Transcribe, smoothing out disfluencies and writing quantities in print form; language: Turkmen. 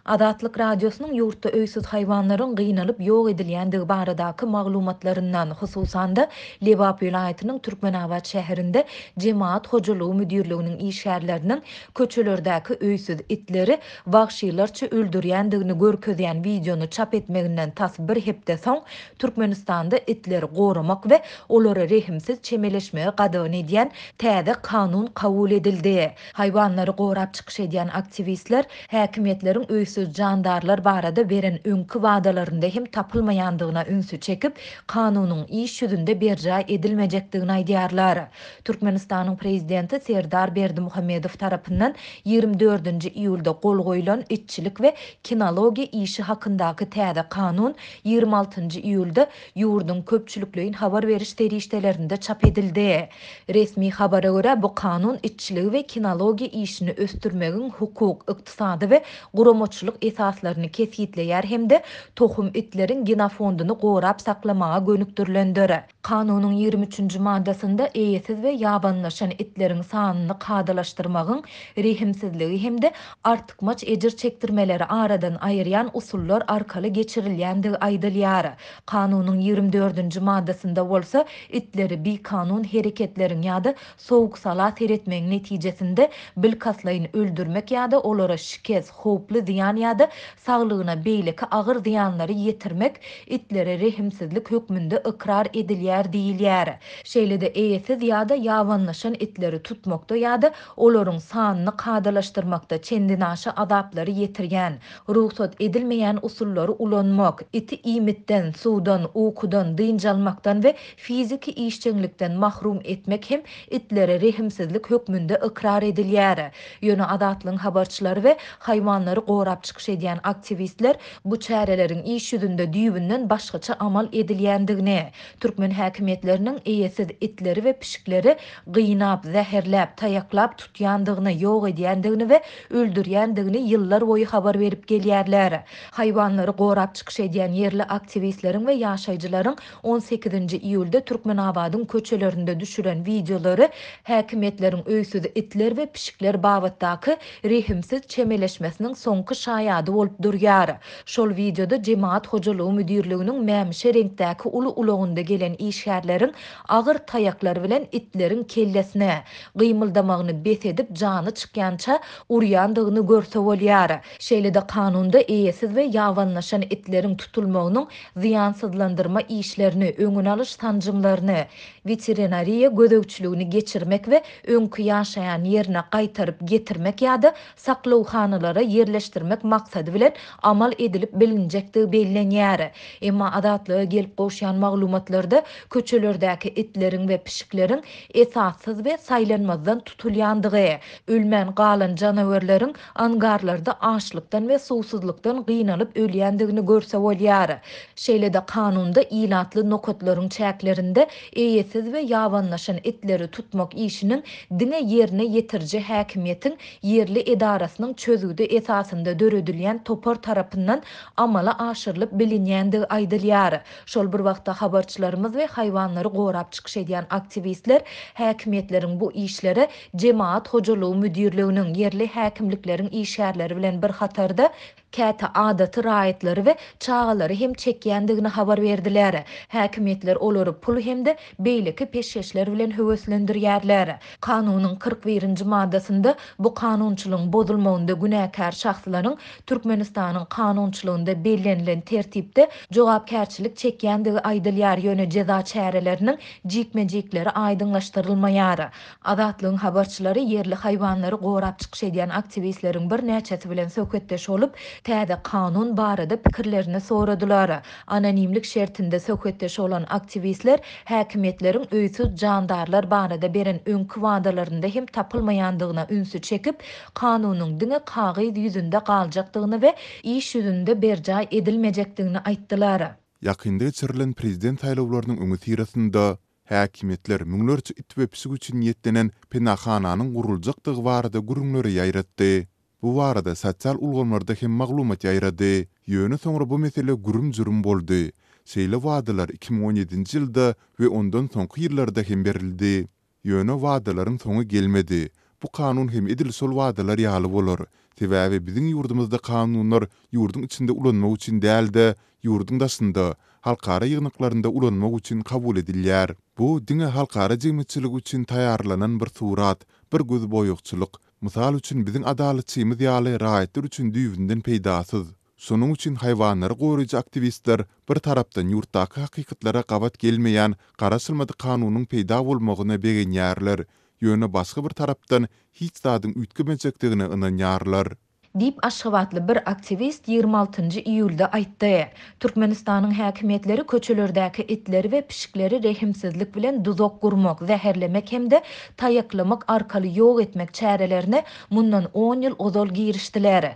Adatlyk radiosynyň ýurtda öýsüz haýwanlaryň gynanyp ýok edilýändigi baradaky maglumatlaryndan hususan-da Lebap vilayatynyň Türkmenabad şäherinde Jemaat hojalygy müdirliginiň işgärleriniň köçelerdäki öýsüz itleri wagşylarça öldürýändigini görkezýän videonu çap etmeginden tas bir hepde soň Türkmenistanda itleri goramak we olary rehimsiz çemeleşmege gadagyn edýän täze kanun kabul edildi. Haýwanlary gorap çykyş edýän aktivistler häkimetleriň öýsüz jandarlar barada beren öňkü wadalarynda hem tapylmaýandygyna ünsü çekip kanunyň iş ýüzünde berja edilmejekdigini aýdýarlar. Türkmenistanyň prezidenti Serdar Berdimuhammedow tarapyndan 24-nji iýulda gol goýulan itçilik we kinologiýa işi hakyndaky täze kanun 26-njy iýulda ýurdun köpçülikleýin habar beriş derişdelerinde çap edildi. Resmi habara görä bu kanun itçiligi we kinologiýa işini östürmegiň hukuk, ykdysady we guramaçylyk esaslaryny kesgitleýär hemde tohum itleriň genofonduny gorap saklamaga gönükdirilendir. Kanunyň 23-nji maddasynda eýesiz we ýabanlaşan itleriň sanyny kadalaşdyrmagyň rehimsizligi hemde artykmaç ejir çekdirmeleri aradan aýyrýan usullar arkaly geçirilýändigi aýdylýar. Kanunyň 24-nji maddasynda bolsa itleri bir kanun hereketleriň ýa-da sowuk sala seretmegiň netijesinde bilkaslaýyn öldürmek ýa-da olara şikes, hoply ziýan ýa-da saglygyna beýleki agyr ziýanlary ýetirmek itlere rehimsizlik hökmünde ikrar edilýär diýilýär. Şeýle-de eýesiz ýa-da ýabanlaşan itleri tutmakda ýa-da olaryň sanyny kadalaşdyrmakda çendinaşy azaplary ýetirýän, ruhsat edilmeýän usullary ulanmak, iti imitden, suwdan, ukudan, dynjalmakdan we fiziki işçilikden mahrum etmek hem itlere rehimsizlik hökmünde ikrar edilýär. Ýöne adatlyň habarçylary we haýwanlary gorap çykyş edýän aktivistler bu çäreleriň iş ýüzünde düýbünden başgaça amal edilýändigini, türkmen häkimetleriniň eýesiz itleri we pişikleri gynap, zäherläp, taýaklap tutýandygyny, ýok edýändigini we öldürýändigini ýyllar boýy habar berip gelýärler. Haýwanlary gorap çykyş edýän yerli aktivistleriň we ýaşaýjylaryň 18-nji iýulda Türkmenabadyň köçelerinde düşüren videolary häkimetleriň öýsüz itler we pişikler babatdaky rehimsiz çemeleşmesiniň soňky şaýady bolup durýar. Şol videoda Jemaat hojalygy müdirliginiň mämişe reňkdäki uly ulagynda gelen işgärleriň agyr taýaklary bilen itleriň kellesine gymyldamagyny besedip jany çykýança urýandygyny görse bolýar. Şeýle-de kanunda eýesiz we ýabanlaşan itleriň tutulmagynyň ziýansızlandyrma işlerini, öňüne alyş tanjymlaryny, veterinariýa gödökçüligini geçirmek we öňkü ýaşaýan ýerine gaýtaryp getirmek ýa-da saklawhanalara yerleşdirmek maksady bilen amal edilip bilinjekdigi bellenýär. Emma adatlyga gelip goşýan maglumatlarda köçelerdäki itleriň we pişikleriň esassız we saýlanmazdan tutulýandygy, ölmän galan janawerleriň angarlarda açlykdan we suwsuzlykdan gynanyp ölýändigini görse bolýar. Şeýle-de kanunda ilatly nokatlaryň çäklerinde eýesiz we ýabanlaşan itleri tutmak işiniň diňe ýerine ýetirji häkimiýetiň yerli edarasynyň çözügde esasynda döredilýän topar tarapyndan amala aşyrylyp bilinýändigi aýdylýar. Şol bir wagtda habarçylarymyz we haýwanlary gorap çykyş edýän aktivistler häkimetleriň bu işlere Jemaat hojalygy müdirliginiň yerli häkimlikleriň işgärleri bilen bir hatarda käte adaty raýatlary we çağalary hem çekýändigini habar berdiler. Häkimetler olary pul hemde beýleki peşkeşler bilen höweslendirýärler. Kanunyň 41-nji maddasynda bu kanunçylygyň bozulmagynda günäkär şahslaryň Türkmenistanyň kanunçylygynda bellenlen tertipde jogapkärçilik çekýändigi aýdylýar ýöne ceza çäreleriniň jikmejikleri aýdyňlaşdyrylmaýar. Adatlyň habarçylary yerli haýwanlary gorap çykyş edýän aktivistleriň bir näçesi bilen söhbetdeş bolup täze kanun barada pikirlerini soradylar. Anonimlik şertinde söhbetdeş olan aktivistler häkimetleriň öýsüz jandarlar barada beren öňkü wadalarynda hem tapylmaýandygyna ünsü çekip kanunyň diňe kagyz ýüzünde galjakdygyny we iş ýüzünde berja edilmejekdigini aýtdylar. Yakında geçirilen prezident saýlawlarynyň öňü tirasynda häkimetler müňlerçe it we pişik üçin ýetlenen penahananyň guruljakdygy barada gürüňleri ýaýratdy. Bu barada sosial ulgamlarda hem maglumat ýaýrady. Ýöne soňra bu mesele gürüm-jürüm boldy. Şeýle wadalar 2017-nji ýylda we ondan soňky ýyllarda hem berildi. Ýöne wadalaryň soňy gelmedi. Bu kanun hem edil sol wadalar ýaly bolar. Sebäbi biziň ýurdumyzda kanunlar ýurdun içinde ulanmak üçin däldi, ýurdun daşynda, halkara ýygnaklarynda ulanmak üçin kabul edilýär. Bu diňe halkara jemgyýetçilik üçin taýarlanan bir surat, bir göz boýukçylyk. Mysal üçin biziň adaletçimiz ýaly raýatlar üçin düýbünden peýdasyz. Şonuň üçin haýwanlary goraýjy aktivistler bir tarapdan ýurtdaky hakykatlara gabat gelmeýän garaşylmady kanunyň peýda bolmagyna begenýärler. Ýöne başga bir tarapdan hiç zadyň üýtgemejekdigine ynanýarlar. Dip Aşgabatly bir aktivist 26-njy iýulda aýtdy. Türkmenistanyň häkimetleri köçelerdäki itleri we pişikleri rehimsizlik bilen duzok gurmak, zäherlemek hemde taýaklamak arkaly ýok etmek çärelerine mundan 10 ýyl ozal girişdiler.